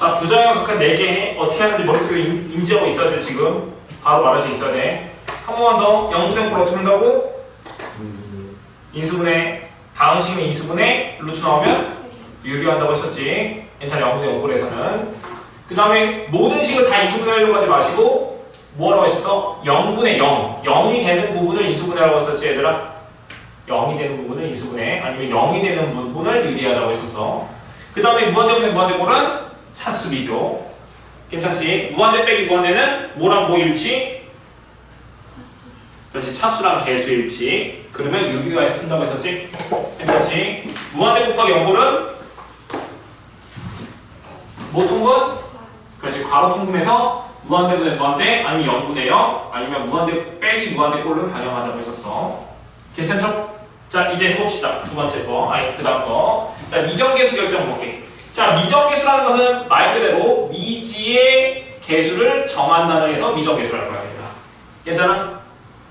자, 부정역학한 4개 어떻게 하는지 머릿속에 인지하고 있어야 돼. 지금 바로 말할 수 있어야 돼. 한 번만 더. 0분의 9를 어떻게 한다고? 인수분해 다음 식의 인수분해 루트 나오면 유리한다고 했었지. 괜찮아. 0분의 5에서는. 그 다음에 모든 식을 다 인수분해하려고 하지 마시고 뭐라고 했었어? 0분의 0 0이 되는 부분을 인수분해하라고 했었지 얘들아. 0이 되는 부분을 인수분해 아니면 0이 되는 부분을 유리하자고 했었어. 그 다음에 무한대분의 무한대꼴은 차수 비교. 괜찮지? 무한대 빼기 무한대는 뭐랑 뭐 일치? 그렇지. 차수랑 개수 일치. 그러면 유기가에서 푼다고 했었지? 괜찮지? 무한대 곱하기 0꼴은 뭐 통분? 그렇지. 괄호 통분해서 무한대분의 무한대 아니면 0분의 0 아니면 무한대 빼기 무한대 꼴로 변형하자고 했었어. 괜찮죠? 자, 이제 해봅시다. 두 번째 거. 아니, 그 다음 거. 자, 미정계수 결정 볼게. 자, 미정계수라는 것은 말 그대로 미지의 개수를 정한다는 해서 미정계수라고 거야, 얘들아. 괜찮아?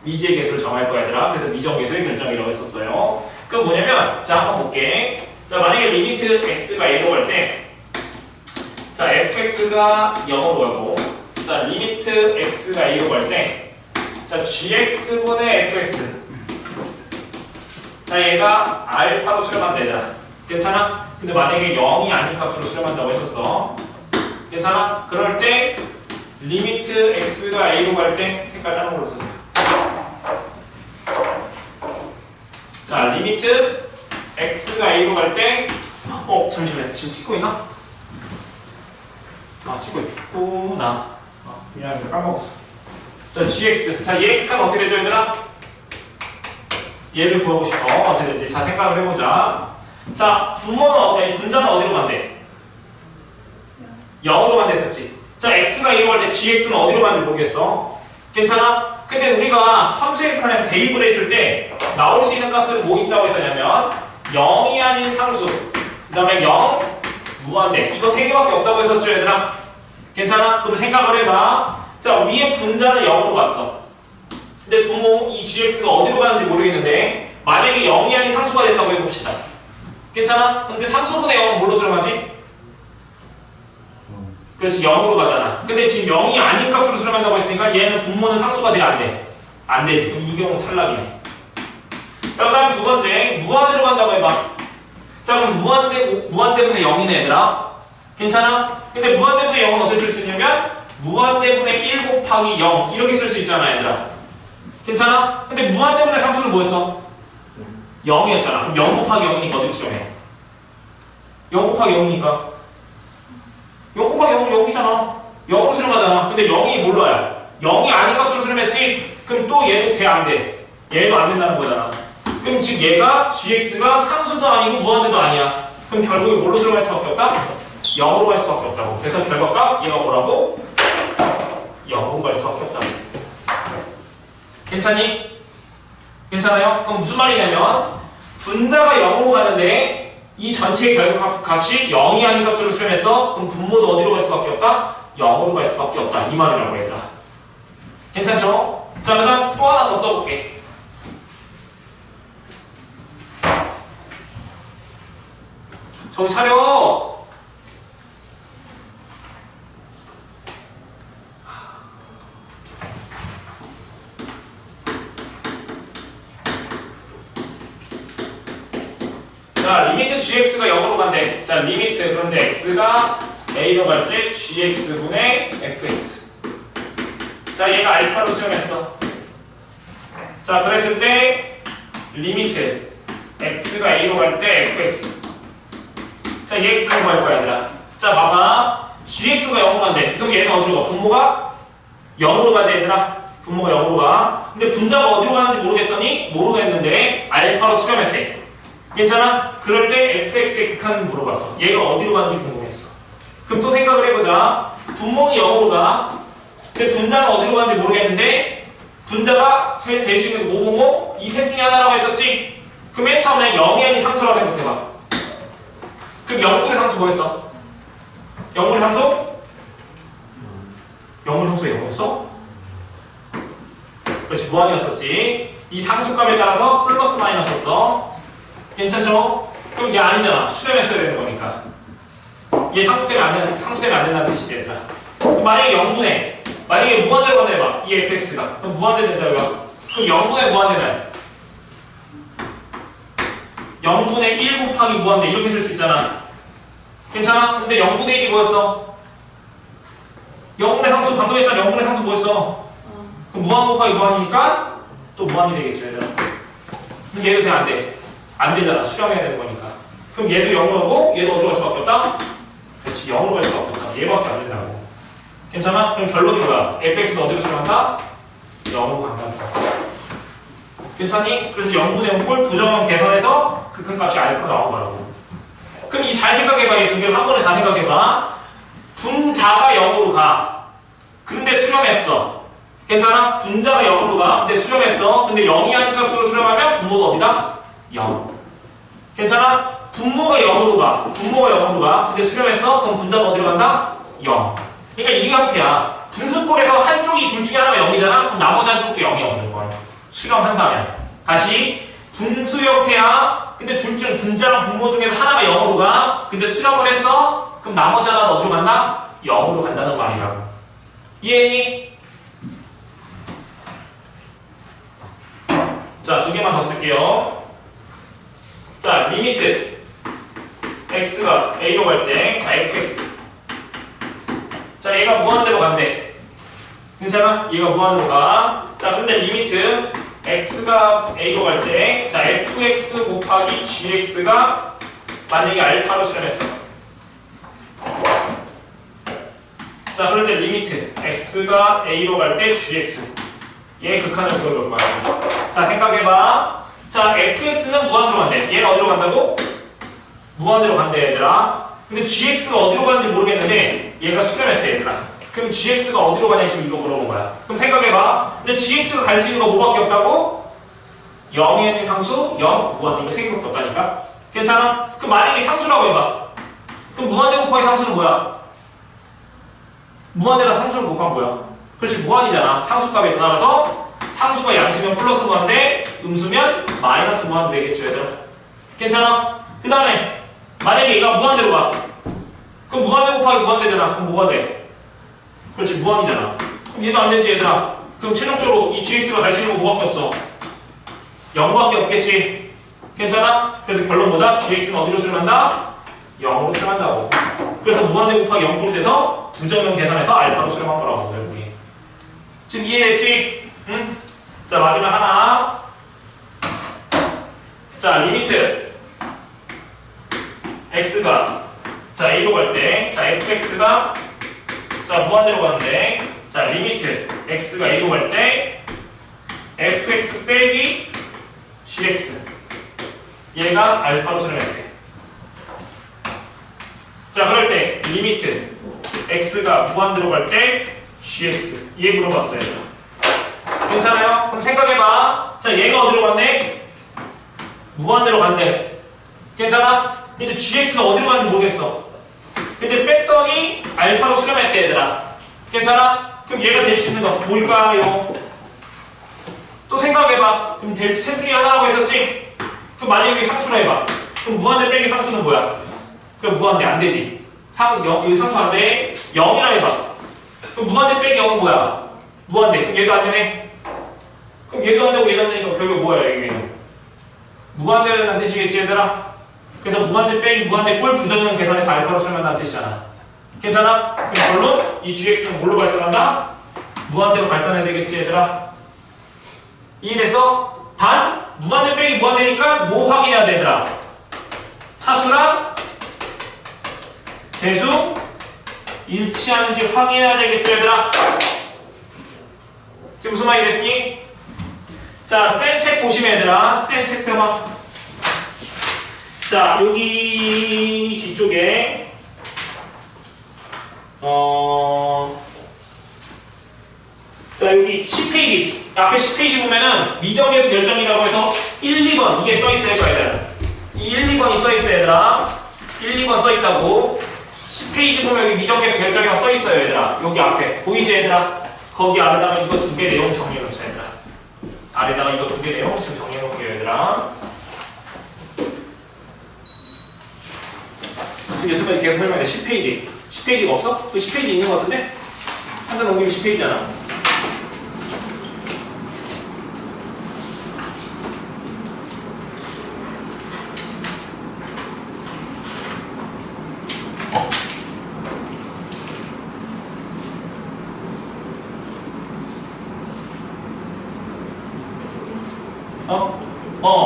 미지의 개수를 정할 거야, 얘들아. 그래서 미정계수의 결정이라고 했었어요. 그럼 뭐냐면, 자, 한번 볼게. 자, 만약에 리미트 x가 a로 갈 때, 자, fx가 0으로 가고, 자, 리미트 x가 a로 갈 때, 자, gx분의 fx. 자, 얘가 알파로 수렴한다, 얘들아. 괜찮아? 근데 만약에 0이 아닌 값으로 수렴한다고 했었어. 괜찮아? 그럴 때 리미트 x가 a로 갈 때 색깔 다른 걸로 써줘. 자, 리미트 x가 a로 갈 때 잠시만. 지금 찍고 있나? 아, 찍고 있구나. 미안해. 까먹었어. 자, gx. 자, 얘 값 어떻게 되죠, 얘들아? 얘를 구하고 싶어. 어떻게 되지? 자, 생각을 해보자. 자, 분자는 어디로 간대? 0으로 간댔었지. 자, x가 2로 갈 때 gx는 어디로 가는지 모르겠어. 괜찮아? 근데 우리가 함수의 칸에 대입을 했을 때 나올 수 있는 값은 뭐 있다고 했었냐면 0이 아닌 상수, 그 다음에 0, 무한대. 이거 3개밖에 없다고 했었죠, 얘들아? 괜찮아? 그럼 생각을 해봐. 자, 위에 분자는 0으로 갔어. 근데 이 gx가 어디로 가는지 모르겠는데 만약에 0이 아닌 상수가 됐다고 해봅시다. 괜찮아? 근데 상수분의 0은 뭘로 수렴하지? 그렇지, 0으로 가잖아. 근데 지금 0이 아닌 값으로 수렴한다고 했으니까 얘는 분모는 상수가 돼? 안 돼? 안 되지. 그럼 이 경우 탈락이네. 자, 그 다음 두 번째, 무한대로 간다고 해봐. 자, 그럼 무한대분의 0이네, 얘들아. 괜찮아? 근데 무한대분의 0은 어떻게 쓸 수 있냐면 무한대분의 1 곱하기 0 이렇게 쓸 수 있잖아, 얘들아. 괜찮아? 근데 무한대분의 상수는 뭐였어? 0이었잖아. 그럼 0 곱하기 0이니까 어디로 수렴해? 0 곱하기 0이니까 0 곱하기 0은 0이잖아. 0으로 수렴하잖아. 근데 0이 뭘로야? 0이 아닌 값으로 수렴했지? 그럼 또 얘도 돼? 안 돼? 얘도 안 된다는 거잖아. 그럼 지금 얘가 gx가 상수도 아니고 무한대도 아니야. 그럼 결국에 뭘로 수렴할 수밖에 없다? 0으로 갈 수밖에 없다고. 그래서 결과가 얘가 뭐라고? 0으로 갈 수밖에 없다고. 괜찮니? 괜찮아요? 그럼 무슨 말이냐면 분자가 0으로 가는데 이 전체 결과값이 0이 아닌 값으로 수렴했어? 그럼 분모도 어디로 갈 수밖에 없다? 0으로 갈 수밖에 없다. 이 말이라고 얘들아. 괜찮죠? 자, 그 다음 또 하나 더 써볼게. 정신 차려! 자, 리미트 gx가 0으로 간대. 자, 리미트 그런데 x가 a로 갈 때 gx분의 fx. 자, 얘가 알파로 수렴했어. 자, 그랬을 때 리미트 x가 a로 갈 때 fx. 자, 얘 그거 할 거야, 얘들아. 자, 봐봐. gx가 0으로 간대. 그럼 얘는 어디로 가? 분모가 0으로 가지, 얘들아. 분모가 0으로 가. 근데 분자가 어디로 가는지 모르겠더니 모르겠는데 알파로 수렴했대. 괜찮아? 그럴 때 fx의 극한을 물어봤어. 얘가 어디로 가는지 궁금했어. 그럼 또 생각을 해보자. 분모는 0으로 가. 근데 분자는 어디로 가는지 모르겠는데 분자가 될 수 있는 모모모 이 셋 중에 하나라고 했었지? 그럼 맨 처음에 0이 아닌 상수라고 생각해봐. 그럼 0분의 상수 뭐였어? 0분의 상수? 0분의 상수가 0이었어? 그렇지, 무한이었었지. 이 상수값에 따라서 플러스 마이너스였어. 괜찮죠? 그럼 이게 아니잖아. 수렴했어야 되는 거니까. 얘 상수되면 안 된다는 뜻이지 얘들아. 만약에 0분의 만약에 무한대로 간다 해봐. 이 fx가 그럼 무한대 된다 해봐. 그럼 0분의 무한대는 0분의 1 곱하기 무한대 이렇게 쓸 수 있잖아. 괜찮아? 근데 0분의 1이 뭐였어? 0분의 상수 방금 했잖아. 0분의 상수 뭐였어? 그럼 무한 곱하기 무한이니까 또 무한이 되겠죠 얘들아. 그럼 얘도 돼 안 돼? 안 되잖아. 수렴해야 되는 거니까. 그럼 얘도 0으로 하고 얘도 어디로 갈 수밖에 없다? 그렇지 0으로 갈 수밖에 없다. 얘밖에 안 된다고. 괜찮아? 그럼 결론이 뭐야? fx도 어디로 수렴한다? 0으로 간다. 괜찮니? 그래서 0분의 0꼴 부정형 계산해서 그 큰 값이 알파로 나온 거라고. 그럼 이 잘 생각해봐. 얘 두 개를 한 번에 다 생각해봐. 분자가 0으로 가. 근데 수렴했어. 괜찮아? 분자가 0으로 가. 근데 수렴했어. 근데 0이 아닌 값으로 수렴하면 분모가 어디다? 0. 괜찮아? 분모가 0으로 가. 분모가 0으로 가. 근데 수렴했어. 그럼 분자가 어디로 간다? 0. 그러니까 이 형태야. 분수꼴에서 한쪽이 둘 중에 하나가 0이잖아. 그럼 나머지 한쪽도 0이야 무조건. 수렴한다면. 다시 분수 형태야. 근데 둘 중 분자랑 분모 중에서 하나가 0으로 가. 근데 수렴을 했어. 그럼 나머지 하나는 어디로 간다? 0으로 간다는 말이라고. 이해했니? 자, 두 개만 더 쓸게요. 자, 리미트 x가 a로 갈 때, 자, fx. 자, 얘가 무한대로 간대. 괜찮아? 얘가 무한대로 가. 자, 근데 리미트 x가 a로 갈 때, 자, fx 곱하기 gx가 만약에 알파로 수렴했어. 자, 그럴 때 리미트 x가 a로 갈 때 gx. 얘 극한을 그려볼 거야. 자, 생각해봐. 자, fx는 무한대로 간대. 얘는 어디로 간다고? 무한대로 간대, 얘들아. 근데 gx가 어디로 가는지 모르겠는데 얘가 수렴했대, 얘들아. 그럼 gx가 어디로 가냐 지금 이거 물어본 거야. 그럼 생각해봐. 근데 gx가 갈 수 있는 거 뭐밖에 없다고? 0의 상수, 0, 무한대. 이거 세 개밖에 없다니까? 괜찮아? 그럼 만약에 상수라고 해봐. 그럼 무한대 곱하기 상수는 뭐야? 무한대랑 상수를 곱한 거야. 그렇지, 무한이잖아. 상수값에 따라서 상수가 양수면 플러스 무한대, 음수면 마이너스 무한대 되겠죠, 얘들아. 괜찮아? 그 다음에 만약에 얘가 무한대로 가. 그럼 무한대 곱하기 무한대잖아. 그럼 뭐가 돼? 그렇지, 무한이잖아. 그럼 얘도 안 되지, 얘들아. 그럼 최종적으로 이 gx가 갈 수 있는 거 뭐밖에 없어? 0밖에 없겠지. 괜찮아? 그래서 결론보다 gx는 어디로 수렴한다? 0으로 수렴한다고. 그래서 무한대 곱하기 0꼴이 돼서 부정형 계산해서 알파로 수렴한 거라고, 결국에. 지금 이해됐지? 응? 자, 마지막 하나. 자, 리미트 x가 자 a로 갈 때, 자 fx가 자 무한대로 가는데, 자 리미트 x가 a로 갈 때 fx 빼기 gx 얘가 알파로 수렴했대. 자, 그럴 때 리미트 x가 무한대로 갈 때 gx 얘 물어봤어요. 괜찮아요? 그럼 생각해봐. 자, 얘가 어디로 갔네? 무한대로 간대. 괜찮아? 근데 gx가 어디로 가는지 모르겠어. 근데 뺐더니 알파로 수렴했대, 얘들아. 괜찮아? 그럼 얘가 될 수 있는 거 뭘까요? 또 생각해봐. 그럼 셋 중에 하나라고 했었지? 그럼 만약에 여기 상수로 해봐. 그럼 무한대 빼기 상수는 뭐야? 그럼 무한대 안 되지. 여기 상수 안 돼. 0이라 해봐. 그럼 무한대 빼기 0은 뭐야? 무한대. 그럼 얘도 안 되네. 그럼 얘도 안 되고 얘도 안 되니까 결국 뭐야, 이게? 무한대라는 뜻이겠지, 얘들아? 그래서 무한대 빼기 무한대 꼴 부정형 계산해서 알파로 수렴한다는 뜻이잖아. 괜찮아? 그럼 결론 이 gx는 뭘로 발산한다? 무한대로 발산해야 되겠지, 얘들아? 이해됐어? 단 무한대 빼기 무한대니까 뭐 확인해야 되더라? 차수랑 대수 일치하는지 확인해야 되겠죠, 얘들아? 지금 무슨 말이 됐니? 자, 센 책 보시면 얘들아, 센 책 펴봐. 자, 여기 뒤쪽에 자, 여기 10페이지 앞에 10페이지 보면은 미정계수 결정이라고 해서 1, 2번 이게 써있어요, 얘들아. 이 1, 2번이 써있어요, 얘들아. 1, 2번 써있다고. 10페이지 보면 여기 미정계수 결정이라고 써있어요, 얘들아. 여기 앞에 보이지, 얘들아? 거기 아래다가 이거 두 개 내용 정리해놓자, 얘들아. 아래다가 이거 두 개 내용 지금 정리해놓을게요, 얘들아. 지금 여태까지 계속 설명해. 10페이지. 10페이지가 없어? 그 10페이지 있는 것 같은데? 한 장 넘기면 10페이지잖아.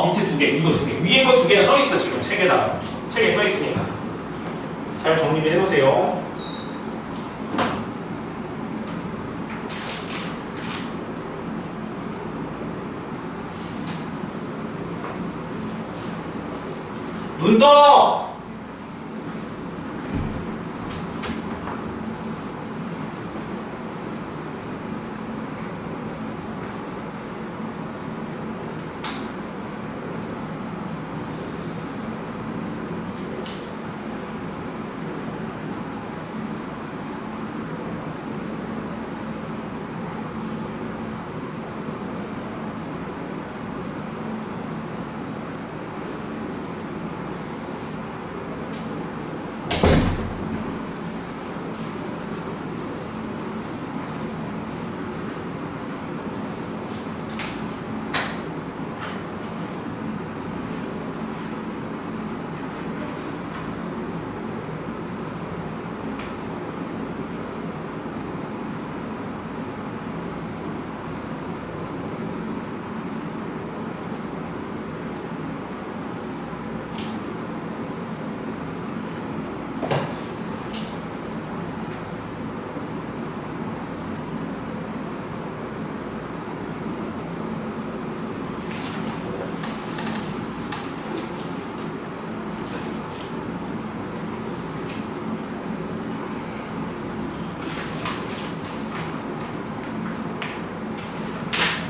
밑에 두 개, 이거 두 개. 위에 거 두 개는 써있어, 지금. 책에다가. 책에 써있으니까. 잘 정리를 해놓으세요. 눈 떠!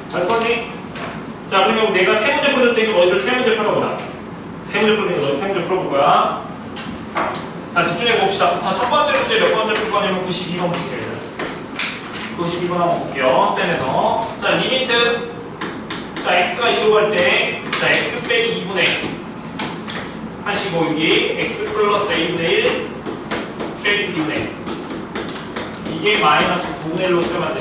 잘 썼니? 자, 그러면 내가 세 문제 풀어줄 테니까 너희들 세 문제 풀어보자. 세 문제 풀어보니까 너희 세 문제 풀어볼 거야. 자, 집중해 봅시다. 자, 첫 번째 문제 몇 번째 풀 거냐면 92번 볼게요. 92번 한번 볼게요. 쌤에서. 자, 리미트. 자, x가 2로 갈 때, 자, x 빼기 2분의 하시고, 여기 x 플러스 a분의 1 빼기 b분의 이게 마이너스 9분의 1로 수렴할 때.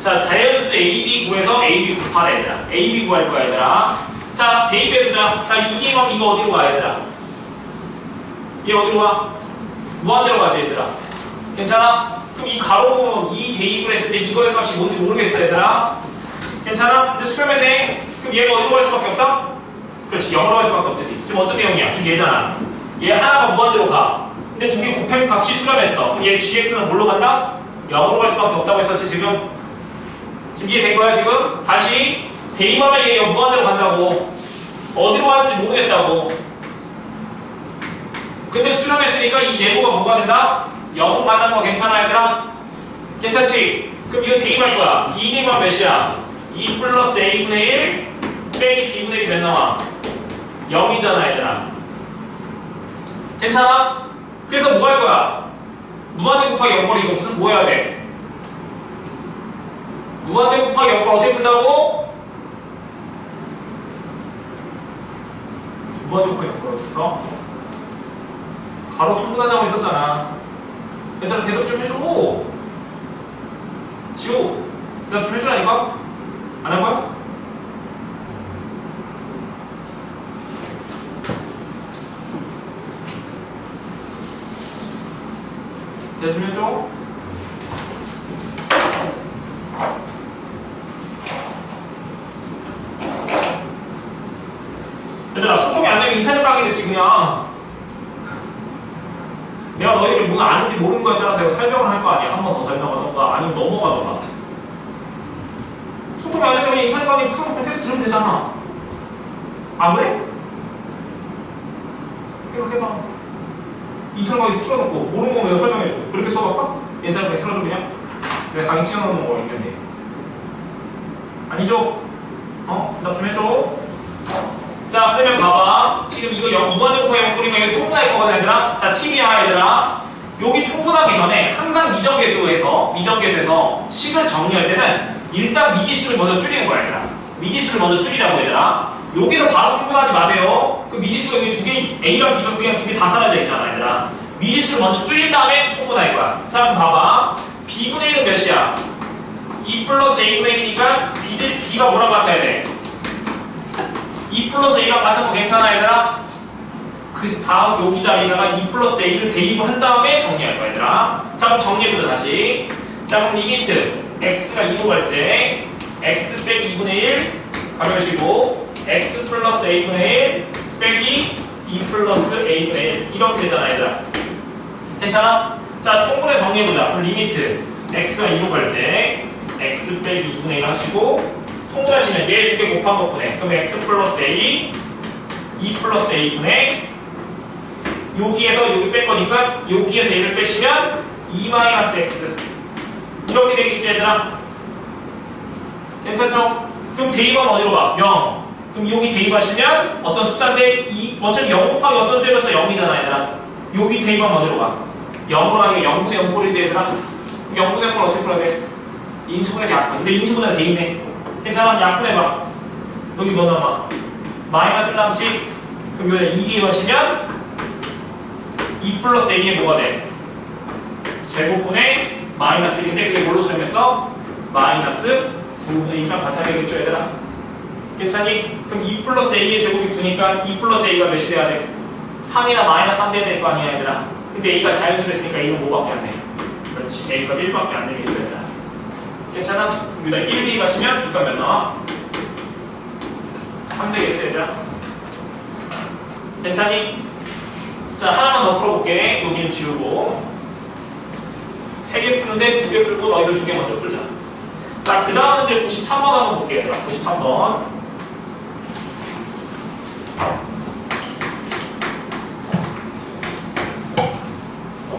자, 자연수 AB 구해서 AB 곱하라 얘들아. AB 구할 거야 얘들아. 자, 대입해보자. 자, 이게 막 이거 어디로 가 얘들아? 얘 어디로 가? 무한대로 가죠 얘들아. 괜찮아? 그럼 이 가로 보면 이 대입을 했을 때 이거의 값이 뭔지 모르겠어 얘들아. 괜찮아? 근데 수렴해야 돼. 그럼 얘가 어디로 갈 수밖에 없다? 그렇지, 0으로 갈 수밖에 없지. 지금 어떻게 0이야? 지금 얘잖아. 얘 하나가 무한대로 가. 근데 두 개 곱하면 값이 수렴했어. 그럼 얘 gx는 뭘로 간다? 0으로 갈 수밖에 없다고 했었지 지금. 이해된 거야 지금? 다시 대입하면 얘가 무한대로 간다고. 어디로 가는지 모르겠다고. 근데 수렴했으니까 이 네모가 뭐가 된다? 0으로 간다는 거 괜찮아 얘들아? 괜찮지? 그럼 이거 대입할 거야. 2니만 몇이야? 2 플러스 a분의 1 빼기 b분의 1이 몇 나와? 0이잖아 얘들아. 괜찮아? 그래서 뭐 할 거야? 무한대 곱하기 0거리 이거 무슨 뭐 해야 돼? 무한대 곱하기 0을 어떻게 푼다고? 무한대 곱하기 0을 어떻게 풀어? 가로 통분하자고 했었잖아. 얘들아 대답 좀 해줘. 지호 대답 좀 해주라니까? 안 할 거야? 대답 좀 해줘. 얘들아 소통이 안 되면 인터넷 강의겠지 그냥. 내가 너희들 뭐 아는지 모르는 거에 따라서 설명을 할 거 아니야. 한 번 더 설명하던가 아니면 넘어가던가. 소통이 안 되면 그냥 인터넷 강의 틀어놓고 계속 들으면 되잖아. 안 그래? 계속 해봐. 인터넷 강의 틀어놓고 모르는 거면 설명해줘. 그렇게 써볼까? 인터넷 강의 틀어줘 그냥? 내가 강의 찍어놓는 거 있는데. 아니죠? 대답 좀 해줘. 자, 그러면 봐봐. 지금 이거 무한대 곱하기 0거리가 이거 통분할 거거든, 얘들아. 자, 팁이야, 얘들아. 여기 통분하기 전에 항상 미정계수에서 식을 정리할 때는 일단 미지수를 먼저 줄이는 거야, 얘들아. 미지수를 먼저 줄이자고, 얘들아. 여기서 바로 통분하지 마세요. 그 미지수가 여기 두 개, A랑 B가 그냥 두 개 다 사라져 있잖아, 얘들아. 미지수를 먼저 줄인 다음에 통분할 거야. 자, 그럼 봐봐. b분의 1은 몇이야? 2 플러스 a분의 1이니까 b가 뭐랑 같아야 돼? 2 플러스 a랑 같은 거 괜찮아, 얘들아? 그 다음 여기 자리에다가 2 플러스 a를 대입을 한 다음에 정리할 거야, 얘들아. 자, 그럼 정리해보자, 다시. 자, 그럼 리미트 x가 2로 갈 때 x 빼기 2분의 1 가려주시고 x 플러스 a분의 1 빼기 2 플러스 a분의 1 이렇게 되잖아, 얘들아. 괜찮아? 자, 통분해 정리해보자. 그럼 리미트 x가 2로 갈 때 x 빼기 2분의 1 하시고 통분하시면 얘 두 개 곱한 거 분해. 그럼 x 플러스 a 2 플러스 a분의 여기에서 여기 뺄 거니까 여기에서 얘를 빼시면 2 마이너스 x 이렇게 되겠지, 얘들아? 괜찮죠? 그럼 대입하면 어디로 가? 0. 그럼 여기 대입하시면 어떤 숫자인데 어차피 0 곱하기 어떤 수 해봤자 0이잖아, 얘들아. 여기 대입하면 어디로 가? 0으로 가면 0분의 0 꼴이지, 얘들아. 그럼 0분의 0꼴 어떻게 풀어야 돼? 인수분해서 약분. 근데 인수분해가 대입네. 괜찮아? 약분해봐. 여기 뭐 남아? 마이너스 남지? 그럼 여기 2 대입하시면 2 플러스 a에 뭐가 돼? 제곱분의 마이너스 1인데 그게 뭘로 수렴했어? 마이너스 9분의 2랑 같아야 되겠죠, 얘들아? 괜찮니? 그럼 2 플러스 a의 제곱이 9니까 2 플러스 a가 몇이 돼야 돼? 3이나 마이너스 3 돼야 될 거 아니야, 얘들아? 근데 a가 자연수랬으니까 a는 5밖에 안 돼. 그렇지, a가 1밖에 안 되겠죠, 얘들아? 괜찮아? 여기다 1 대입하시면 b가 몇 나와? 3 되겠죠, 얘들아? 괜찮니? 자, 하나만 더 풀어볼게. 여기는 지우고 3개 푸는데 2개 풀고 너희들 2개 먼저 풀자. 자, 그 다음 문제 93번 한번 볼게, 얘들아. 93번.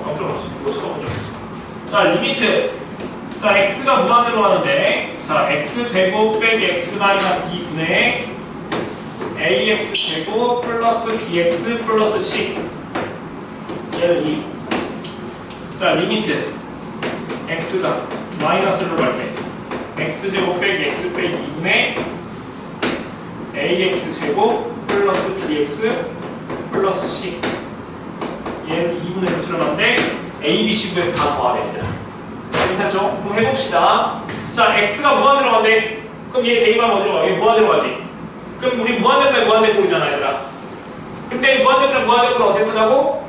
깜짝 놀랐어. 이거 처음 본 적 있어. 자, 리미트. 자, x가 무한대로 가는데, 자, x제곱 빼기 x 마이너스 2분의 ax제곱 플러스 bx 플러스 c. 얘를 2. 자, 리미트. x가 마이너스로 갈 때 x제곱 빼기 x 빼기 2분의 ax제곱 플러스 bx 플러스 c. 얘는 2분의 1로 수렴하는데 a, b, c 구에서 다 더하래, 얘들아. 괜찮죠? 그럼 해봅시다. 자, x가 무한대로 간대. 그럼 얘 대입하면 어디로 가? 얘 무한대로 가지. 그럼 우리 무한대로 무한대 꼴이잖아, 얘들아. 근데 무한대로 무한대 꼴을 어떻게 쓰냐고?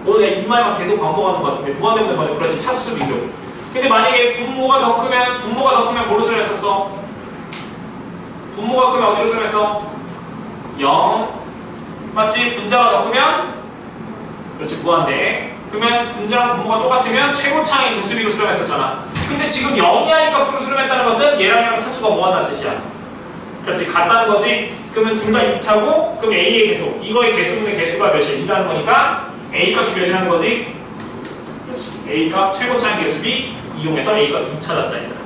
너네 이 말만 계속 반복하는 것 같은데 무한대로 무한대 꼴. 그렇지, 차수수 비교. 근데 만약에 분모가 더 크면 뭘로 수렴했었어? 분모가 크면 어디로 수렴했어? 0. 맞지? 분자가 더 크면? 그렇지, 무한대. 그러면 분자랑 분모가 똑같으면 최고차의 개수비로 수렴했었잖아. 근데 지금 0 이하의 값으로 수렴했다는 것은 얘랑 얘랑 차수가 뭐한다는 뜻이야. 그렇지, 같다는 거지. 그러면 둘 다 2차고 그럼 a의 개수, 이거의 개수분의 개수가 몇이야? 2라는 거니까 a 값이 몇이라는 거지? 그렇지, a 값 최고차의 개수비 이용해서 a 값 2 찾았다, 얘들아.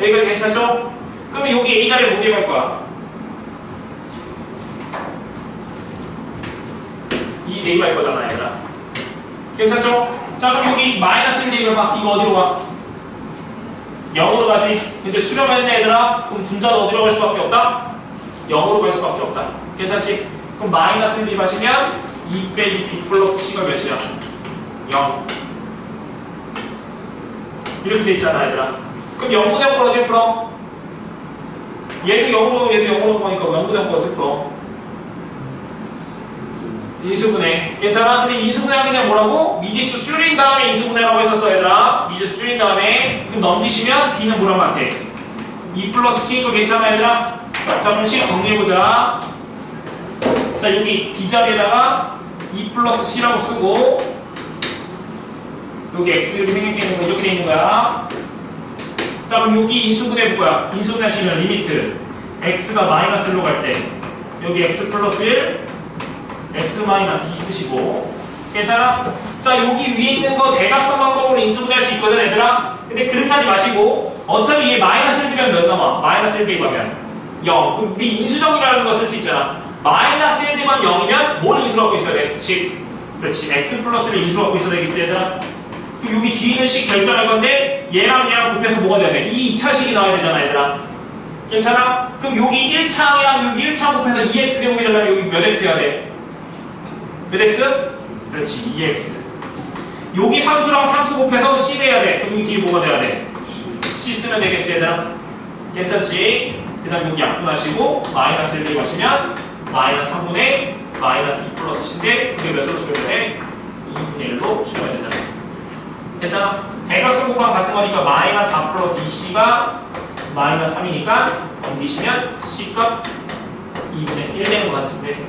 여기까지 괜찮죠? 그럼 여기 a 자리에 뭐 대입할 거야? 2 대입할 거잖아, 얘들아. 괜찮죠? 자, 그럼 여기 마이너스 1 대입해봐. 이거 어디로 가? 0으로 가지. 근데 수렴했네, 얘들아. 그럼 분자도 어디로 갈 수밖에 없다? 0으로 갈 수밖에 없다. 괜찮지? 그럼 마이너스 1 대입하시면 2 빼기 b 플러스 c가 몇이야? 0. 이렇게 돼 있잖아, 얘들아. 그럼 0분의 0을 어떻게 풀어? 얘도 0으로 얘도 0으로 보니까 0분의 0을 어떻게 풀어? 인수분해. 괜찮아? 근데 인수분해하는 게 뭐라고? 미지수 줄인 다음에 인수분해라고 했었어, 얘들아. 미지수 줄인 다음에. 그럼 넘기시면 b는 뭐랑 같아? 2 플러스 c인 거 괜찮아, 얘들아? 자, 그럼 식 정리해보자. 자, 여기 b 자리에다가 2 플러스 c라고 쓰고 여기 x 이렇게 생각되는 거 이렇게 돼 있는 거야. 자, 그럼 여기 인수분해 뭐야? 인수분해 하시면 리미트 x가 마이너스 1로 갈 때 여기 x 플러스 1 x 마이너스 2 쓰시고. 괜찮아? 자, 여기 위에 있는 거 대각선 방법으로 인수분해할 수 있거든, 얘들아. 근데 그렇게 하지 마시고 어차피 얘 마이너스 1 되면 몇 남아? 마이너스 1 대입하면 0. 그럼 우리 인수정이라는 거 쓸 수 있잖아. 마이너스 1 대입하면 0이면 뭘 인수로 갖고 있어야 돼? 10. 그렇지, x 플러스를 인수로 갖고 있어야 되겠지, 얘들아. 그럼 여기 뒤에 있는 식 결정할 건데 얘랑 얘랑 곱해서 뭐가 돼야 돼? 이 2차식이 나와야 되잖아, 얘들아. 괜찮아? 그럼 여기 1차랑 여기 1차 곱해서 2x 제곱이 되려면 여기 몇 x 해야 돼? 몇 x? 그렇지 2x. 여기 상수랑 상수 곱해서 c 돼야 돼. 그럼 여기 뒤에 뭐가 돼야 돼? c 쓰면 되겠지 얘들아. 괜찮지? 그 다음 여기 약분하시고 마이너스 1 대입하시면 마이너스 3분의 마이너스 2 플러스 c인데 그게 몇으로 줄여야 돼? 2분의 1로 줄여야 된다. 괜찮아? 대각선 공간 같은 거니까 마이너스 4 플러스 2c가 마이너스 3이니까 넘기시면 c값 2분의 1 되는 것 같은데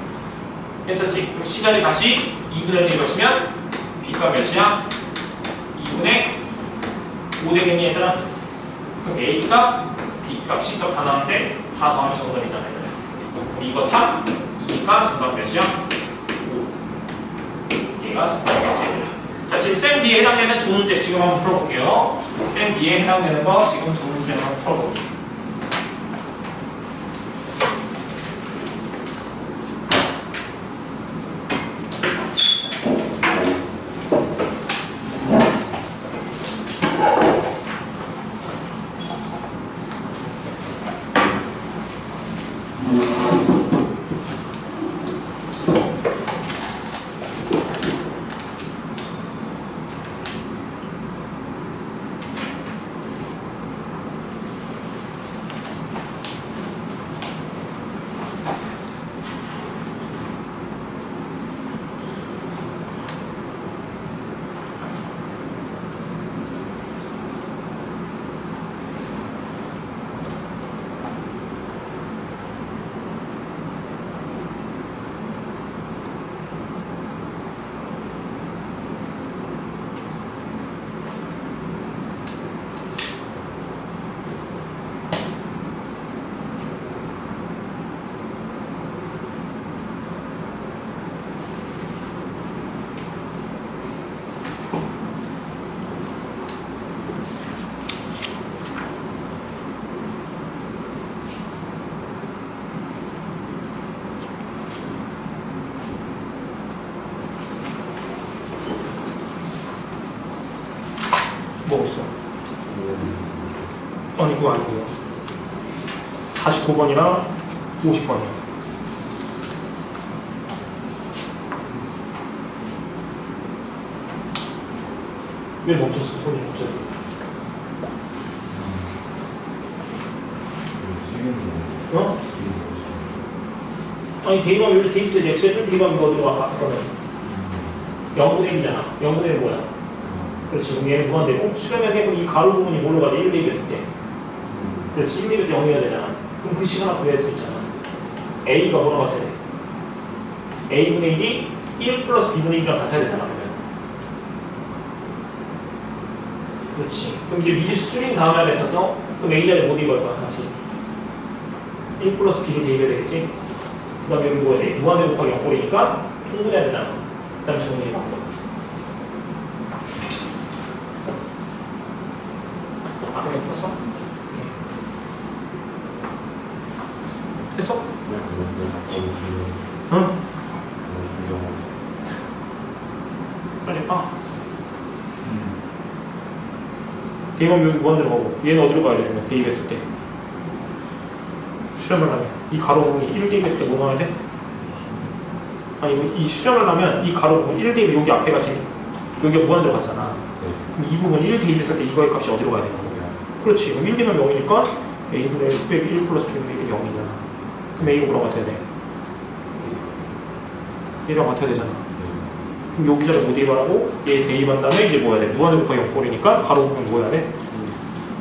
괜찮지? 그럼 c 자리 다시 2분의 1 대입하시면 b값 몇이야? 2분의 5 되겠니 얘들아? 그럼 a값, b값, c값 다 나왔는데 다 더하면 정답이잖아 얘들아. 그럼 이거 3, 2니까 정답 몇이야? 5. 얘가 정답이겠지 얘들아. 자 지금 쌤 B에 해당되는 두 문제 지금 한번 풀어볼게요. 쌤 B에 해당되는 거 지금 두 문제 한번 풀어볼게요. 뭐 없어? 아니 그거 아니고요. 49번이랑 50번이요. 왜 멈췄어? 손이 갑자기. 어? 아니 대입하면 여기 대입 때 x에 대입하면 이거 어디로 가? 그러면 0분의 1이잖아. 0분의 1은 뭐야? 그렇지. 그럼 얘는 무한대고 수렴에 그럼 이 가로 부분이 뭘로 가야 돼? 1 대입했을 때. 그렇지. 1 대입해서 0이어야 되잖아. 그럼 그 식 하나 구할 수 있잖아. a가 뭐랑 같아야 돼? a분의 1이 1 플러스 b분의 1이랑 같아야 되잖아. 그러면. 그렇지. 그럼 이제 미지수 줄인 다음에 했어서 그럼 a 자리에 뭐 대입할 거야? 다시 1 플러스 b를 대입해야 되겠지? 그 다음에 여기 뭐야 돼? 무한대 곱하기 0꼴이니까 통분해야 되잖아. 그 다음에 정리해 바꿔. 그냥 풀었어? 됐어? 응? 빨리 봐. 대입하면 여기 무한대로 가고 얘는 어디로 가야 돼? 대입했을 때 수렴을 하면 이 가로 부분이 1 대입했을 때 뭐 나와야 돼? 아니 이 수렴을 하면 이 가로 부분 1 대입 여기 앞에가 지금 여기가 무한대로 갔잖아. 그럼 이 부분 1 대입했을 때 이거의 값이 어디로 가야 되는 거야? 그렇지. 그럼 1 대면 0이니까 a분의 1 빼기 1 플러스 b분의 1이 0이잖아. 그럼 a가 뭐랑 같아야 돼? 얘랑 같아야 되잖아. 그럼 여기 자리 뭐 대입하라고? 얘 대입한 다음에 이제 뭐 해야 돼? 무한대 곱하기 0꼴이니까 가로 부분 뭐 해야 돼?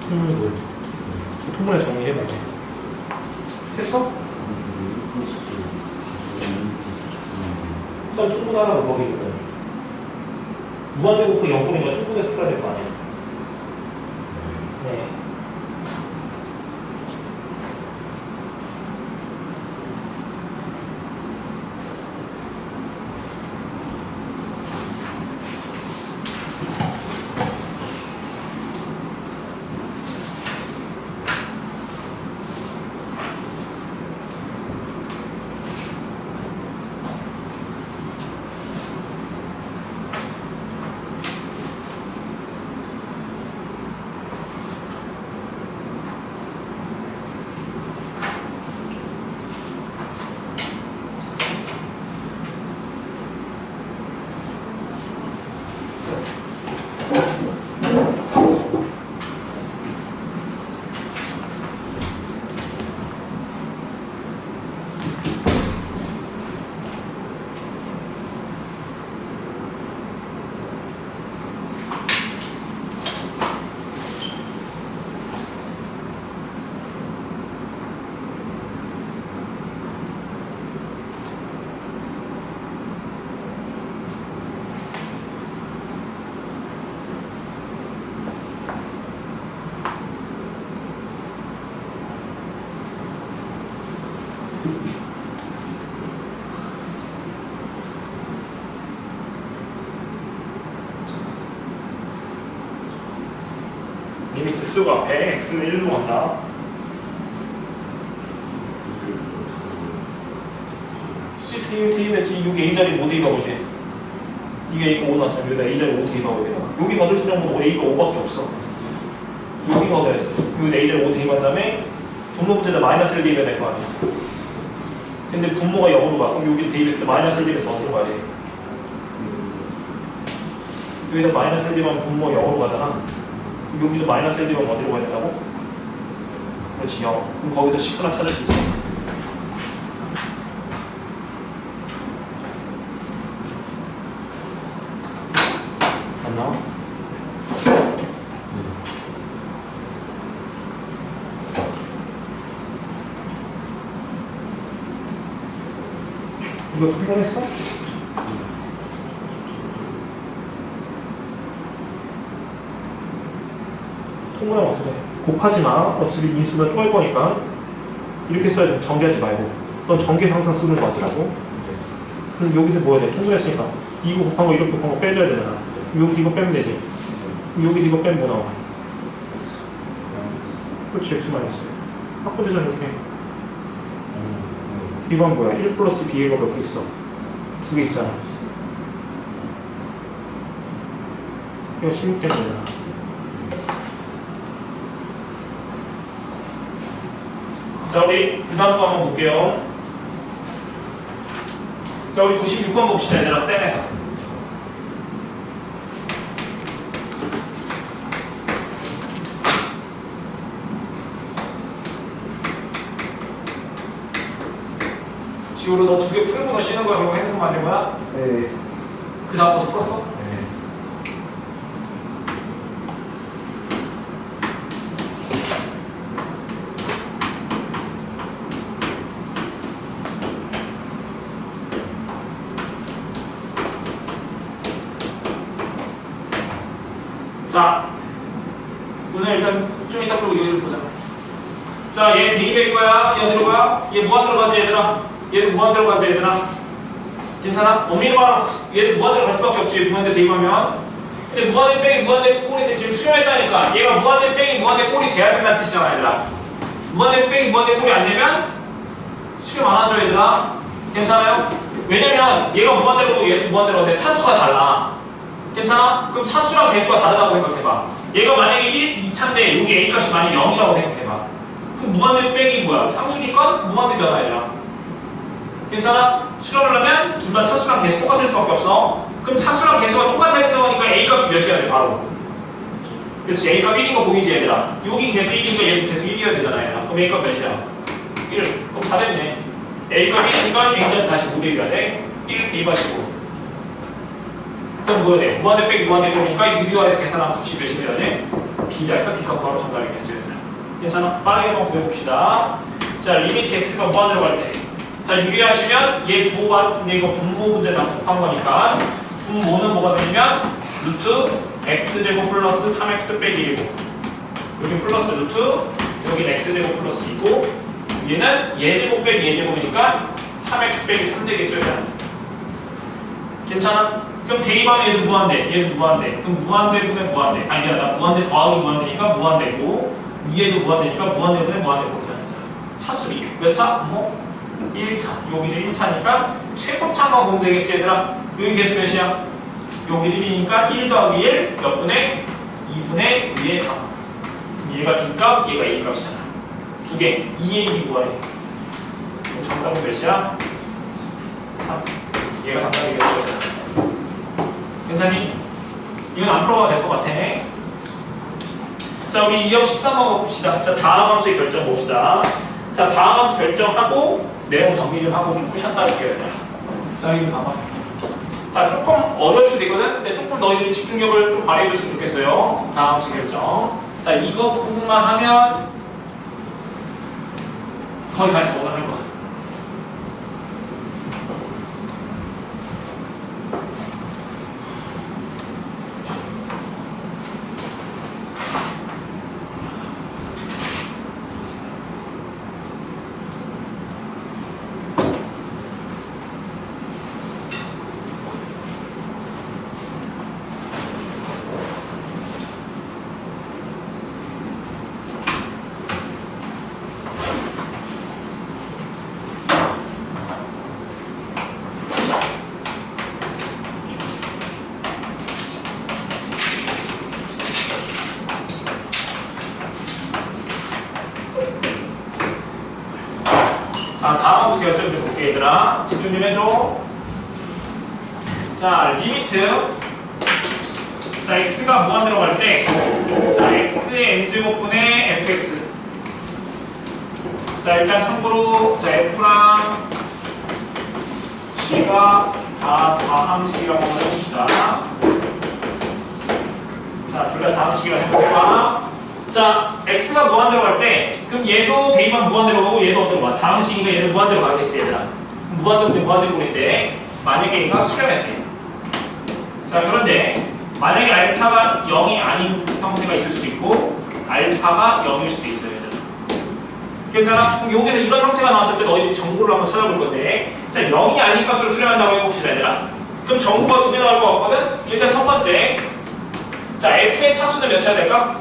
통분. 통분해 정리해봐야 돼. 됐어? 일단 통분하라고 거기거든. 무한대 곱하기 0꼴이니까 통분해서 풀어야 될 거 아니야. 네. 리미트 쓰고 앞에 x는 1로 간다. 대입했지. 여기 A자리 못 대입하고 이제 이게 A가 5 나왔잖아. 여기다 A자리 5 대입하고 여기다가 여기 얻을 수 있는 건 A가 5밖에 없어. 여기서 얻어야지. 여기다 A자리 5 대입한 다음에 분모 문제에다 마이너스를 대입해야 될 거 아니야. 근데 분모가 0으로 가. 그럼 여기 대입했을 때 마이너스를 대입해서 어디로 가야 돼? 여기다 마이너스를 대입하면 분모가 0으로 가잖아. 그럼 여기도 마이너스를 대입하면 어디로 가야 된다고? 그렇지, 0. 그럼 거기서 10 하나 찾을 수 있지. 안 나와? 이거 통과했어? 통과하면 어떻게 해? 곱하지 마. 어차피 인수면 또 할 거니까. 이렇게 써야 돼. 전개하지 말고. 넌 전개 상상 쓰는 거 같더라고. 그럼 여기서 뭐 해야 돼? 통과했으니까. 이거 곱한 거 이렇게 곱한 거 빼줘야 되잖아. 여기 이거 빼면 되지. 여기 이거 빼면 뭐 나와? 그렇지, x 마이너스. 확분되잖아, 이렇게. B번 뭐야? 1 플러스 B가 몇 개 있어? 2개 있잖아. 이거 16 때문이야. 자, 우리 그 다음 거 한번 볼게요. 자, 우리 96번 봅시다, 얘들아. 쌤에서. 지우로 너 2개 풀고 너 쉬는 거야? 그리고 핸드폰 만든 거야? 네. 그 다음부터 풀었어? 네. 자, 오늘 일단 좀 이따 풀고 얘를 보자. 자, 얘 대입일 거야? 얘 어디로 가? 얘 무한대로 가지, 얘들아? 얘도 무한대로 가지, 얘들아? 괜찮아? 엄밀히 말하면 얘도 무한대로 갈 수밖에 없지, 무한대 대입하면. 근데 무한대 빼기 무한대 꼴이 지금 수렴했다니까. 얘가 무한대 빼기 무한대 꼴이 돼야 된다는 뜻이잖아, 얘들아. 무한대 빼기 무한대 꼴이 안 되면 수렴 안 하죠, 얘들아? 괜찮아요? 왜냐면 얘가 무한대로 얘도 무한대로 가는데 차수가 달라. 괜찮아? 그럼 차수랑 개수가 다르다고 생각해봐. 얘가 만약에 1, 2차인데 여기 A 값이 만약에 0이라고 생각해봐. 그럼 무한대 빼기 뭐야? 상수니까 무한대잖아, 얘들아. 괜찮아? 수렴을 하면 둘 다 차수랑 개수 똑같을 수밖에 없어. 그럼 차수랑 개수가 똑같아야 되는 거니까 A 값이 몇이어야 돼, 바로. 그렇지, A 값 1인 거 보이지, 얘들아? 여기 개수 1이니까 얘도 개수 1이어야 되잖아, 얘들아. 그럼 A 값 몇이야? 1. 그럼 다 됐네. A 값 1이니까 A자는 다시 못 대입해야 돼. 1 대입하시고. 그럼 뭐야 돼? 무한대 빼기 무한대 빼니까 유리화해서 계산하면 값이 몇이어야 돼? B자에서 B값 바로 전달하겠죠. 괜찮아? 빠르게 한번 구해봅시다. 자, 리미트 X가 무한대로 갈 때. 자, 유리하시면 얘 부호가, 이거 분모 문제 다 곱한 거니까 분모는 뭐가 되냐면 루트 X제곱 플러스 3X 빼기 1이고 여기 플러스 루트 여기는 X제곱 플러스 2고 얘는 얘제곱 빼기 얘제곱이니까 3X 빼기 3 되겠죠, 얘는. 괜찮아? 그럼 대입하면 얘도 무한대, 얘도 무한대. 그럼 무한대분의 무한대. 아니야, 나 무한대 더하기 무한대니까 무한대고 위에도 무한대니까 무한대분의 무한대고 있잖아. 차수 비교. 몇 차? 뭐? 1차. 여기도 1차니까 최고차만 보면 되겠지, 얘들아? 여기 개수 몇이야? 여기 1이니까 1 더하기 1 몇 분의? 2분의 2의 3. 그럼 얘가 B값, 얘가 A값이잖아. 두 개. 2A, 구하래. 그럼 정답은 몇이야? 3. 얘가 정답이겠죠. 괜찮니? 이건 안 풀어봐도 될 것 같아. 자, 우리 이형 13번 봅시다. 자, 다음 함수의 결정 봅시다. 자, 다음 함수 결정하고 내용 정리 좀 하고 좀 푸셨다 할게요. 자, 이거 봐봐. 자, 조금 어려울 수도 있거든. 근데 조금 너희들이 집중력을 좀 발휘해줬으면 좋겠어요. 다음 함수 결정. 자, 이거 부분만 하면 거의 다 했어. 오늘 할 거. 방식의 좀 볼게 얘들아. 집중 좀 해줘. 자, 리미트. 자, x가 무한대로 갈 때, 자, x의 m제곱분의 fx. 자, 일단 참고로, 자, f랑 g가 다 다항식이라고 한번 해봅시다. 자, 둘 다 다항식이라고 해볼까? 자, x가 무한대로 갈 때, 그럼 얘도 대입하면 무한대로 가고, 얘도 어디로 가? 다항식이니까 얘는 무한대로 가겠지, 얘들아. 무한대로 무한대로인데, 만약에 얘가 수렴했대. 자, 그런데, 만약에 알파가 0이 아닌 형태가 있을 수도 있고, 알파가 0일 수도 있어요, 얘들아. 괜찮아? 그럼 여기서 이런 형태가 나왔을 때 너희들이 정보를 한번 찾아볼 건데, 자, 0이 아닌 값으로 수렴한다고 해봅시다, 얘들아. 그럼 정보가 두 개 나올 것 같거든? 일단 첫 번째. 자, f의 차수는 몇이어야 될까?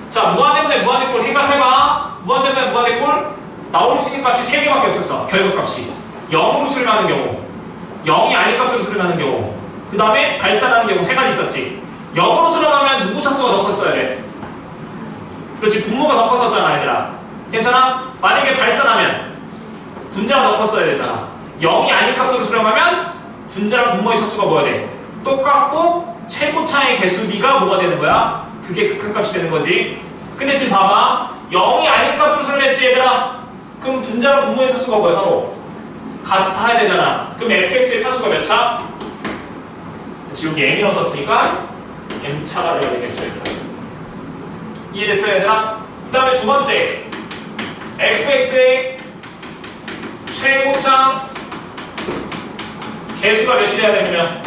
자, 무한대분의 무한대꼴 생각해봐. 무한대분의 무한대꼴 나올 수 있는 값이 3개밖에 없었어. 결국값이 0으로 수렴하는 경우, 0이 아닌 값으로 수렴하는 경우, 그 다음에 발산하는 경우 3가지 있었지. 0으로 수렴하면 누구 차수가 더 컸어야 돼? 그렇지, 분모가 더 컸었잖아, 얘들아. 괜찮아? 만약에 발산하면 분자가 더 컸어야 되잖아. 0이 아닌 값으로 수렴하면 분자랑 분모의 차수가 뭐야 돼? 똑같고 최고차의 개수비가 뭐가 되는 거야? 그게 극한값이 되는 거지. 근데 지금 봐봐. 0이 아닌 값으로 수렴했지, 얘들아. 그럼 분자랑 분모의 차수가 뭐야, 서로? 같아야 되잖아. 그럼 fx의 차수가 몇 차? 지금 m이라고 썼으니까 m차가 돼야 되겠죠. 이해됐어요, 얘들아? 그 다음에 두 번째, fx의 최고차 개수가 몇이 돼야 되냐면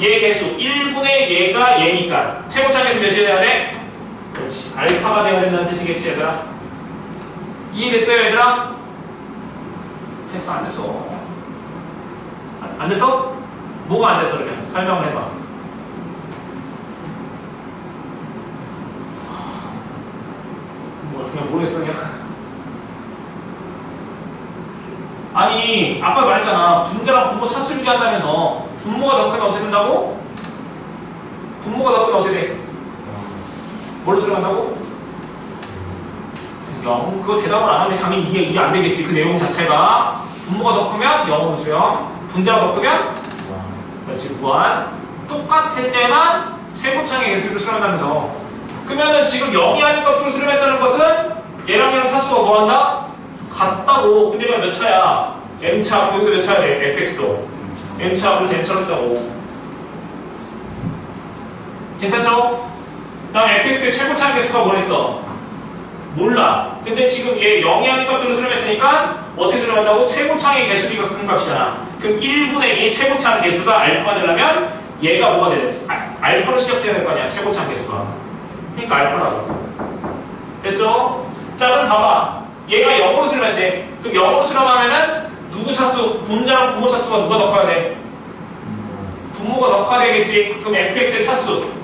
얘 개수 1분의 얘가 얘니까 최고차 개수 몇이 돼야 돼? 그렇지, 알파가 돼야 된다는 뜻이겠지, 얘들아. 이해됐어요, 얘들아? 됐어, 안 됐어? 안 됐어? 뭐가 안 됐어, 그러면? 설명을 해봐. 뭐, 그냥 모르겠어, 그냥. 아니, 아까 말했잖아. 분자랑 분모 차수를 비교한다면서. 분모가 더 크면 어떻게 된다고? 분모가 더 크면 어떻게 돼? 뭘로 들어간다고? 0. 그거 대답을 안 하면 당연히 이해 안 되겠지. 그 내용 자체가. 분모가 더 크면 0으로 수렴. 분자가 더 크면? 그렇지, 무한. 똑같을 때만 최고차의 개수를 수렴한다면서. 그러면은 지금 0이 아닌 값으로 수렴했다는 것은 얘랑 얘랑 차수가 뭐한다? 같다고. 근데 얘가 몇 차야? m차. 그럼 여기도 몇 차야 돼? fx도. m차. 그래서 m차로 했다고. 괜찮죠? 그 다음 fx의 최고차의 개수가 뭐랬어? 몰라. 근데 지금 얘 0이 아닌 값으로 수렴했으니까 어떻게 수렴한다고? 최고차의 개수비가 큰 값이잖아. 그럼 1분의 2 최고차의 개수가 알파가 되려면 얘가 뭐가 돼야 돼? 알파로 시작돼야 될 거 아니야, 최고차의 개수가. 그러니까 알파라고. 됐죠? 자, 그럼 봐봐. 얘가 0으로 수렴했대. 그럼 0으로 수렴하면은 누구 차수? 분자랑 분모 차수가 누가 더 커야 돼? 분모가 더 커야 되겠지. 그럼 fx의 차수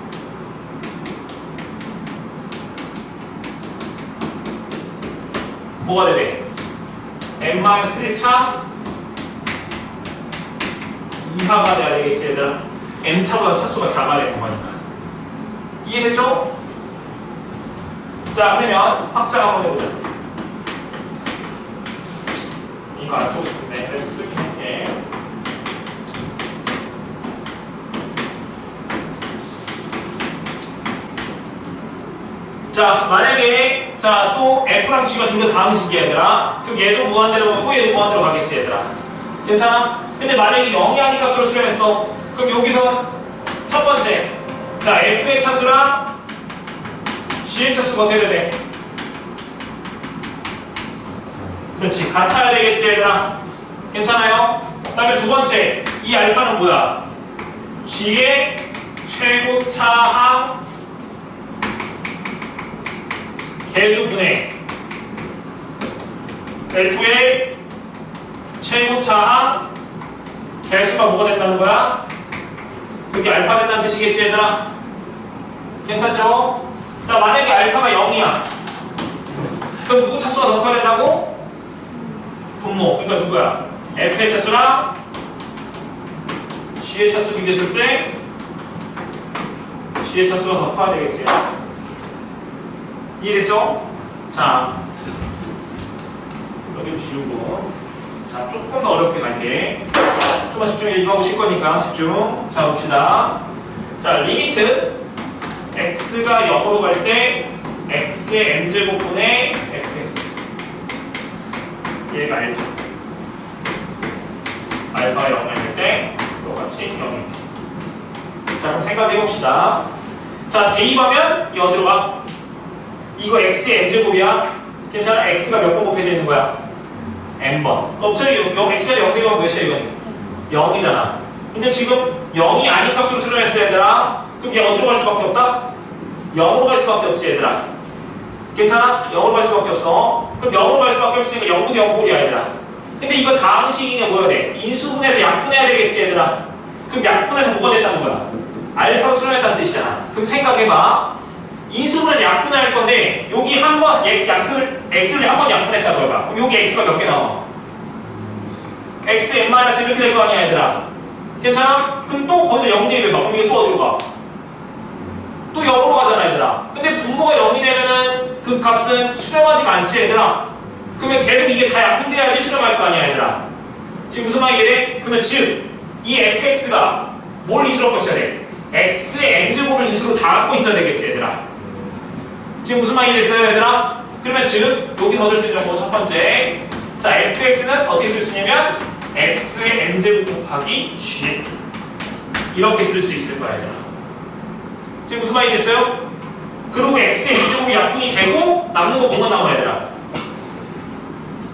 뭐가 되대? n-1차 이하가 돼야 되겠지, 얘들아. n차보다 차수가 작아야 되는 거니까. 이해됐죠? 자, 그러면 확장 한번 해보자. 이거 안 쓰고 싶은데 그래도 쓰긴 할게. 자, 만약에 자, 또 F랑 G가 둘 다 다항식이야, 얘들아. 그럼 얘도 무한대로 가고 얘도 무한대로 가겠지, 얘들아. 괜찮아? 근데 만약에 0이 아닌 값으로 수렴했어. 그럼 여기서 첫 번째, 자, F의 차수랑 G의 차수가 어떻게 해야 돼? 그렇지, 같아야 되겠지, 얘들아. 괜찮아요? 그 다음에 두 번째, 이 알파는 뭐야? G의 최고차항 개수분의 F의 최고차항 개수가 뭐가 된다는 거야? 그게 알파 된다는 뜻이겠지, 얘들아? 괜찮죠? 자, 만약에 알파가 0이야. 그럼 누구 차수가 더 커야 된다고? 분모. 그러니까 누구야? F의 차수랑 G의 차수 비교했을 때 G의 차수가 더 커야 되겠지. 이해됐죠? 자, 여기 지우고. 자, 조금 더 어렵게 갈게. 좀만 집중해. 이거 하고 쉴 거니까 집중. 자, 봅시다. 자, 리미트 x가 0으로 갈 때 x의 m제곱분의 fx. 얘가 알파가 0일 때 똑같이 0입니다. 자, 그럼 생각해 봅시다. 자, 대입하면 이거 어디로 가? 이거 x의 m제곱이야. 괜찮아? x가 몇 번 곱해져 있는 거야? n번. 어차피 요 x가 0 되면 몇이야 이건? 0이잖아. 근데 지금 0이 아닌 값으로 수렴했어 얘들아. 그럼 얘 어디로 갈 수밖에 없다? 0으로 갈 수밖에 없지 얘들아. 괜찮아? 0으로 갈 수밖에 없어. 그럼 0으로 갈 수밖에 없으니까 0분의 0꼴이야 얘들아. 근데 이거 다음 식이냐 뭐야 돼? 인수분해서 약분해야 되겠지 얘들아. 그럼 약분해서 뭐가 됐다는 거야? 알파로 수렴했다는 뜻이잖아. 그럼 생각해봐. 인수분해서 약분할 건데 여기 한번 x를 한 번 약분했다고 해봐. 그럼 여기 x가 몇 개 나와? x n-1 이렇게 될 거 아니야 얘들아. 괜찮아? 그럼 또 거기서 0 대입해봐. 그럼 이게 또 어디로 가? 또 0으로 가잖아 얘들아. 근데 분모가 0이 되면은 그 값은 수렴하지가 않지 얘들아. 그러면 계속 이게 다 약분돼야지 수렴할 거 아니야 얘들아. 지금 무슨 말이 돼? 그러면 즉 이 fx가 뭘 인수로 갖고 있어야 돼? x의 m제곱을 인수로 다 갖고 있어야 되겠지 얘들아. 지금 무슨 말이 됐어요 얘들아? 그러면 즉 여기서 얻을 수 있는 거 첫 번째, 자 fx는 어떻게 쓸 수 있냐면 x의 m제곱 곱하기 gx 이렇게 쓸 수 있을 거야 얘들아. 지금 무슨 말이 됐어요? 그리고 x의 m제곱이 약분이 되고 남는 거 뭐가 나와 얘들아?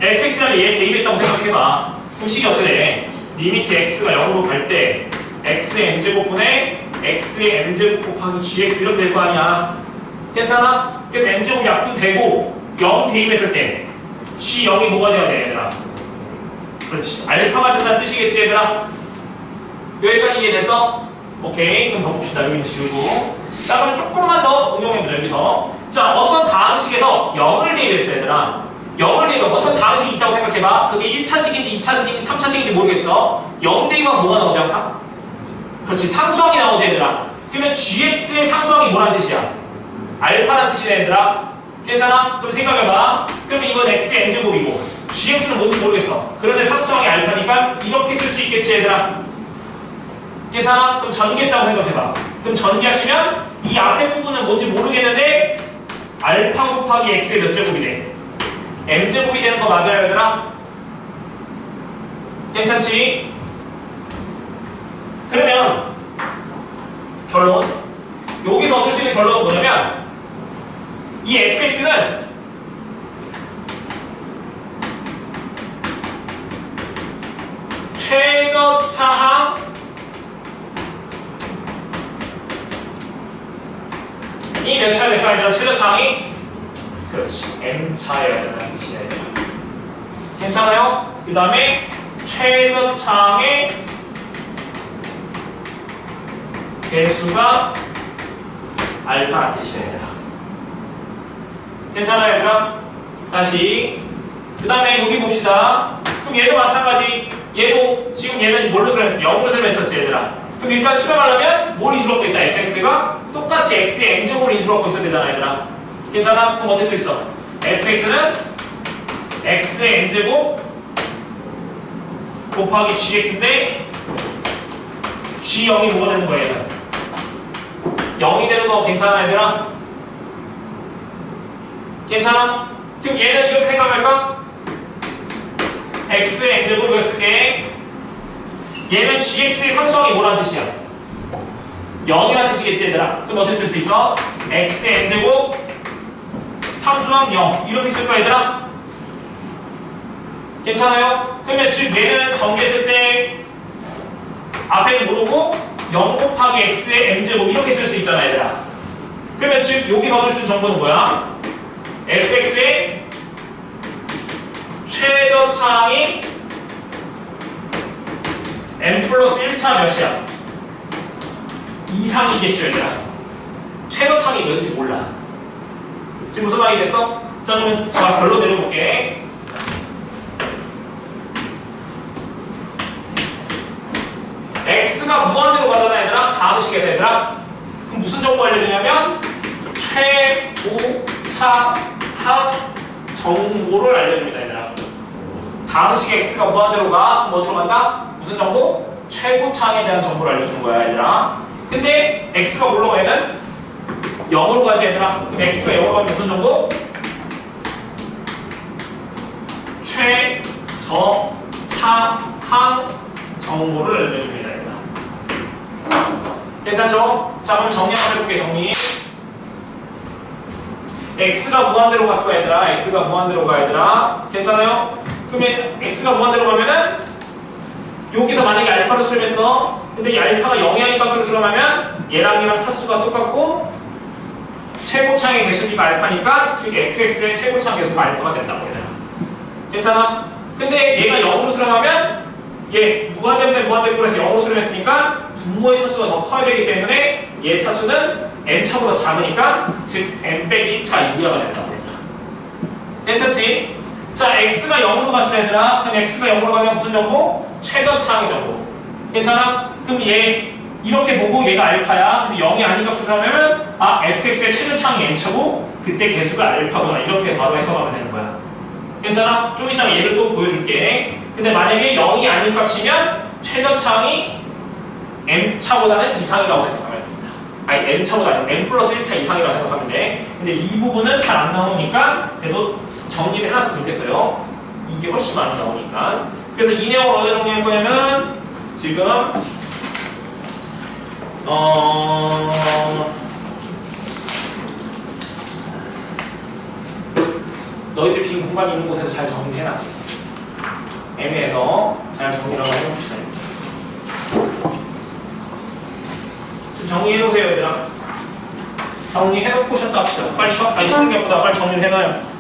fx라는 얘 대입했다고 생각해봐. 그럼 식이 어떻게 돼? 리미트 x가 0으로 갈 때 x의 m제곱분의 x의 m제곱 곱하기 gx 이렇게 될 거 아니야. 괜찮아? 그래서 m제곱 약분되고 0 대입했을 때 g0이 뭐가 돼야 돼 얘들아? 그렇지. 알파가 된다는 뜻이겠지 얘들아? 여기까지 이해돼서? 오케이. 그럼 더 봅시다. 여기는 지우고. 자 그럼 조금만 더 응용해보자 여기서. 자 어떤 다항식에서 0을 대입했어 얘들아. 0을 대입하면 어떤 다항식이 있다고 생각해봐. 그게 1차식인지 2차식인지 3차식인지 모르겠어. 0 대입하면 뭐가 나오지 항상? 그렇지. 상수항이 나오지 얘들아. 그러면 gx의 상수항이 뭐란 뜻이야? 알파란 뜻이네 얘들아. 괜찮아? 그럼 생각해봐. 그럼 이건 x의 m제곱이고 gx는 뭔지 모르겠어. 그런데 상수항이 알파니까 이렇게 쓸 수 있겠지 얘들아. 괜찮아? 그럼 전개했다고 생각해봐. 그럼 전개하시면 이 앞에 부분은 뭔지 모르겠는데 알파 곱하기 x의 몇 제곱이 돼? m제곱이 되는 거 맞아요 얘들아? 괜찮지? 그러면 결론 여기서 얻을 수 있는 결론은 뭐냐면 이 fx는 최저차항 이 몇 차야 될까? 아니라 최저차항이 그렇지 m차여야 된다는 뜻이야. 괜찮아요? 그 다음에 최저차항의 개수가 알파란 뜻이야. 괜찮아요 얘들아? 다시 그 다음에 여기 봅시다. 그럼 얘도 마찬가지. 얘도 지금 얘는 뭘로 수렴했어? 0으로 수렴했었지 얘들아. 그럼 일단 수렴하려면 뭘 인수로 갖고 있다? fx가 똑같이 x의 m제곱을 인수로 갖고 있어야 되잖아 얘들아. 괜찮아? 그럼 어쩔 수 있어? fx는 x의 m제곱 곱하기 gx인데 g0이 뭐가 되는 거야 얘는? 0이 되는 거 괜찮아 얘들아? 괜찮아? 그럼 얘는 이렇게 생각할까? x의 m제곱을 했을게 얘는 gx의 상수항이 뭐라는 뜻이야? 0이라는 뜻이겠지 얘들아? 그럼 어떻게 쓸 수 있어? x의 m제곱 상수항 0 이렇게 쓸 거야 얘들아? 괜찮아요? 그러면 즉 얘는 전개했을 때 앞에는 모르고 0 곱하기 x의 m제곱 이렇게 쓸 수 있잖아 얘들아. 그러면 즉 여기서 얻을 수 있는 정보는 뭐야? fx의 최저차항이 m 플러스 1차 몇이야? 이상이겠죠 얘들아. 최저차항이 뭔지 몰라. 지금 무슨 말이 됐어? 자 그러면 자 별로 내려볼게. x가 무한대로 가잖아 얘들아. 다항식에서 얘들아. 그럼 무슨 정보 알려주냐면 최고차항의 차항 정보를 알려줍니다, 얘들아. 다음 식에 x가 무한대로 가. 그럼 어디로 간다? 무슨 정보? 최고차항에 대한 정보를 알려주는 거야, 얘들아. 근데 x가 뭘로 가? 얘는 0으로 가지, 얘들아. 그럼 x가 0으로 가면 무슨 정보? 최저차항 정보를 알려줍니다, 얘들아. 괜찮죠? 자, 그럼 정리 한번 해볼게, 정리. x가 무한대로 갔어, 얘들아. x가 무한대로 가, 얘들아. 괜찮아요? 그러면 x가 무한대로 가면은 여기서 만약에 알파를 수렴했어. 근데 이 알파가 0이 아닌 값으로 수렴하면 얘랑 얘랑 차수가 똑같고 최고차항의 개수비가 알파니까 즉 fx의 최고차항 개수가 알파가 된다고, 얘들아. 괜찮아? 근데 얘가 0으로 수렴하면 얘 무한대분의 무한대꼴에서 0으로 수렴했으니까 분모의 차수가 더 커야 되기 때문에 얘 차수는 n차보다 작으니까 즉 n 빼기 1차 이하가 된다고, 얘들아. 괜찮지? 자, x가 0으로 갔어, 얘들아. 그럼 x가 0으로 가면 무슨 정보? 최저차항의 정보. 괜찮아? 그럼 얘 이렇게 보고 얘가 알파야. 근데 0이 아닌 값을 수렴하면 fx의 최저차항이 n차고 그때 개수가 알파구나. 이렇게 바로 해석하면 되는 거야. 괜찮아? 좀 이따가 얘를 또 보여줄게. 근데 만약에 0이 아닌 값이면 최저차항이 m차보다는 이상이라고 생각하면 됩니다. 아니, m차보다 아니고 m 플러스 1차 이상이라고 생각하면 돼. 근데 이 부분은 잘 안 나오니까 그래도 정리를 해놨으면 좋겠어요. 이게 훨씬 많이 나오니까. 그래서 이 내용을 어디에 정리할 거냐면 지금 너희들 빈 공간이 있는 곳에서 잘 정리해놨지. 애매해서 잘 정리를 한번 해봅시다. 지금 정리해놓으세요, 얘들아. 정리해놓고 오셨다 합시다. 빨리 쉬는 게 보다 빨리 정리를 해놔요.